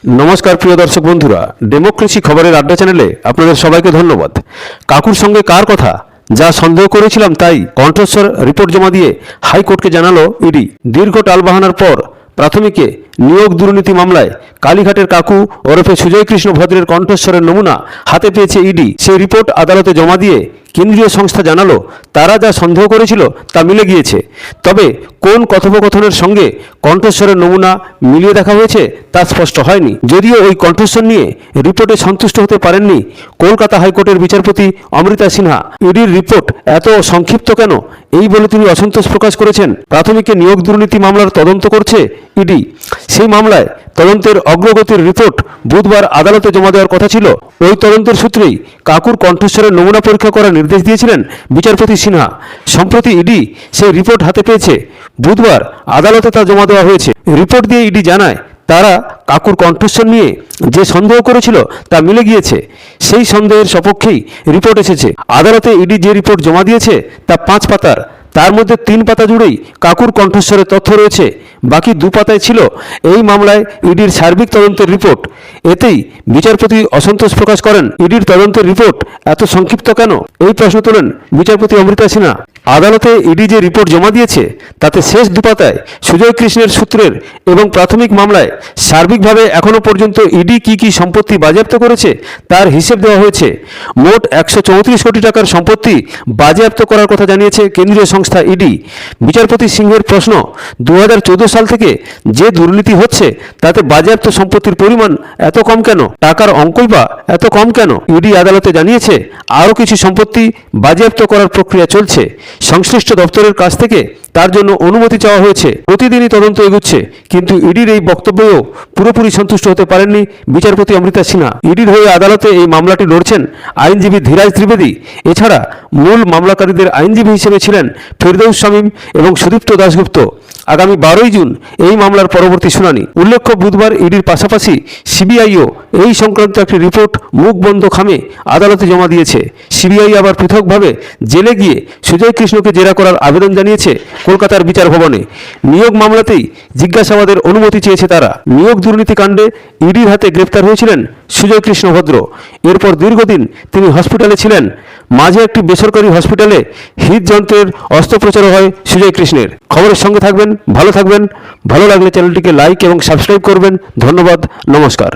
নমস্কার প্রিয় দর্শক বন্ধুরা, ডেমোক্রেসি খবরের আড্ডা চ্যানেলে আপনাদের সবাইকে ধন্যবাদ। কাকুর সঙ্গে কার কথা, যা সন্দেহ করেছিলাম তাই কণ্ঠস্বর রিপোর্ট জমা দিয়ে হাইকোর্টকে জানালো ইডি। দীর্ঘ টালবাহানার পর প্রাথমিকে নিয়োগ দুর্নীতি মামলায় কালীঘাটের কাকু ওরফে সুজয় কৃষ্ণ ভদ্রের কণ্ঠস্বরের নমুনা হাতে পেয়েছে ইডি। সেই রিপোর্ট আদালতে জমা দিয়ে কেন্দ্রীয় সংস্থা জানালো তারা যা সন্দেহ করেছিল তা মিলে গিয়েছে। তবে কোন কথোপকথনের সঙ্গে কণ্ঠস্বরের নমুনা মিলিয়ে দেখা হয়েছে তা স্পষ্ট হয়নি। যদিও ওই কণ্ঠস্বর নিয়ে রিপোর্টে সন্তুষ্ট হতে পারেননি কলকাতা হাইকোর্টের বিচারপতি অমৃতা সিনহা। ইডির রিপোর্ট এত সংক্ষিপ্ত কেন, এই বলে তিনি অসন্তোষ প্রকাশ করেছেন। প্রাথমিকে নিয়োগ দুর্নীতি মামলার তদন্ত করছে ইডি। সেই মামলায় তদন্তের অগ্রগতির রিপোর্ট বুধবার আদালতে জমা দেওয়ার কথা ছিল। ওই তদন্তের সূত্রেই কাকুর কণ্ঠস্বরের নমুনা পরীক্ষা করার নির্দেশ দিয়েছিলেন বিচারপতি সিনহা। সম্প্রতি ইডি সেই রিপোর্ট হাতে পেয়েছে। বুধবার আদালতে তা জমা দেওয়া হয়েছে। রিপোর্ট দিয়ে ইডি জানায় তারা কাকুর কণ্ঠস্বর নিয়ে যে সন্দেহ করেছিল তা মিলে গিয়েছে। সেই সন্দেহের সপক্ষেই রিপোর্ট এসেছে। আদালতে ইডি যে রিপোর্ট জমা দিয়েছে তা 5 পাতার। তার মধ্যে 3 পাতা জুড়েই কাকুর কণ্ঠস্বরের তথ্য রয়েছে, বাকি 2 পাতায় ছিল এই মামলায় ইডির সার্বিক তদন্তের রিপোর্ট। এতেই বিচারপতি অসন্তোষ প্রকাশ করেন। ইডির তদন্তের রিপোর্ট এত সংক্ষিপ্ত কেন, এই প্রশ্ন তোলেন বিচারপতি অমৃতা সিনহা। আদালতে ইডি যে রিপোর্ট জমা দিয়েছে তাতে শেষ 2 পাতায় সুজয় কৃষ্ণের সূত্রের এবং প্রাথমিক মামলায় সার্বিকভাবে এখনো পর্যন্ত ইডি কি সম্পত্তি বাজেয়াপ্ত করেছে তার হিসেব দেওয়া হয়েছে। মোট 134 কোটি টাকার সম্পত্তি বাজেয়াপ্ত করার কথা জানিয়েছে কেন্দ্রীয় সংস্থা ইডি। বিচারপতি সিংহের প্রশ্ন, 2014 সাল থেকে যে দুর্নীতি হচ্ছে তাতে বাজেয়াপ্ত সম্পত্তির পরিমাণ এত কম কেন, টাকার অঙ্কই বা এত কম কেন? ইডি আদালতে জানিয়েছে আরও কিছু সম্পত্তি বাজেয়াপ্ত করার প্রক্রিয়া চলছে। সংশ্লিষ্ট দপ্তরের কাছ থেকে তার জন্য অনুমতি চাওয়া হয়েছে। প্রতিদিনই তদন্ত এগুচ্ছে, কিন্তু ইডির এই বক্তব্যেও পুরোপুরি সন্তুষ্ট হতে পারেননি বিচারপতি অমৃতা সিনহা। ইডির হয়ে আদালতে এই মামলাটি লড়ছেন আইনজীবী ধীরাজ ত্রিবেদী। এছাড়া মূল মামলাকারীদের আইনজীবী হিসেবে ছিলেন ফেরদৌস শামীম এবং সুদীপ্ত দাশগুপ্ত। আগামী 12ই জুন এই মামলার পরবর্তী শুনানি। উল্লেখ্য, বুধবার ইডির পাশাপাশি সিবিআইও এই সংক্রান্ত একটি রিপোর্ট মুখ বন্ধ খামে আদালতে জমা দিয়েছে। সিবিআই আবার পৃথকভাবে জেলে গিয়ে সুজয় কৃষ্ণকে জেরা করার আবেদন জানিয়েছে কলকাতার বিচার ভবনে। নিয়োগ মামলাতেই জিজ্ঞাসাবাদের অনুমতি চেয়েছে তারা। নিয়োগ দুর্নীতি কাণ্ডে ইডির হাতে গ্রেপ্তার হয়েছিলেন সুজয় কৃষ্ণ ভদ্র। এরপর দীর্ঘদিন তিনি হসপিটালে ছিলেন। মাঝে একটি বেসরকারি হসপিটালে হৃদযন্ত্রের অস্ত্রোপচারও হয় সুজয় কৃষ্ণের। খবরের সঙ্গে থাকবেন, ভালো থাকবেন। ভালো লাগলে চ্যানেলটিকে লাইক এবং সাবস্ক্রাইব করবেন। ধন্যবাদ, নমস্কার।